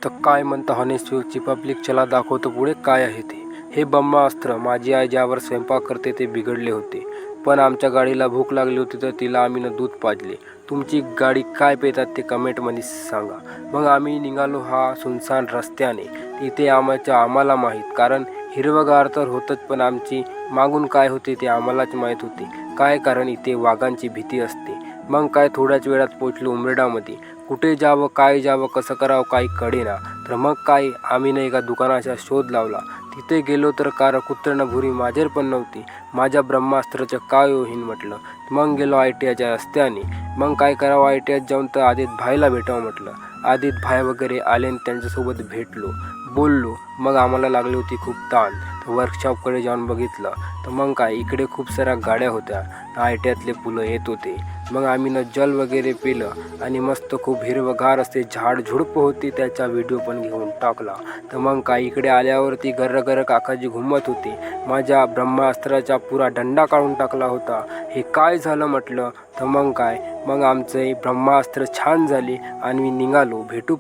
तर काय म्हणता हनीशची पब्लिक, चला दाखवतो पुढे काय आहे ते. हे ब्रह्मास्त्र. माझी आई ज्यावर स्वयंपाक करते ते बिघडले होते, पण आमच्या गाडीला भूक लागली होती तर तिला आम्ही दूध पाजले. तुमची गाडी काय पेतात ते कमेंटमध्ये सांगा. मग आम्ही निघालो हा सुनसान रस्त्याने. इथे आम्हाला माहीत, कारण हिरवगार तर होतंच, पण आमची मागून काय होते ते आम्हालाच माहीत होते. काय, कारण इथे वाघांची भीती असते. मग काय, थोड्याच वेळात पोचलो उमरेडामध्ये. कुठे जावं, काय जावं, कसं करावं काही कळेना. तर मग काय, आम्ही एका दुकानाचा शोध लावला. तिथे गेलो तर कार कुत्र्यानं भुरी माझ्यावर पण नव्हती. माझ्या ब्रह्मास्त्राचं काय होईन म्हटलं. मग गेलो ITIच्या रस्त्याने. मग काय करावं, ITIत जाऊन तर आदित भाईला भेटावं म्हटलं. आदित भाई वगैरे आले आणि त्यांच्यासोबत भेटलो, बोललो. मग आम्हाला लागली होती खूप ताण. तर वर्कशॉपकडे जाऊन बघितलं तर मग काय, इकडे खूप साऱ्या गाड्या होत्या. ITIतले पुलं येत होते. मग आम्ही जल वगैरे पिलं आणि मस्त खूप हिरवगार असते झाडझुडपं होती, त्याचा व्हिडिओ पण घेऊन टाकला. तर मग काय, इकडे आल्यावरती गर्र काकाजी घुमत होती. माझ्या ब्रह्मास्त्राचा पुरा डंडा काढून टाकला होता. हे काय झालं म्हटलं. तर मग काय, मग आमचं ब्रह्मास्त्र छान झाले आणि निघालो. भेटू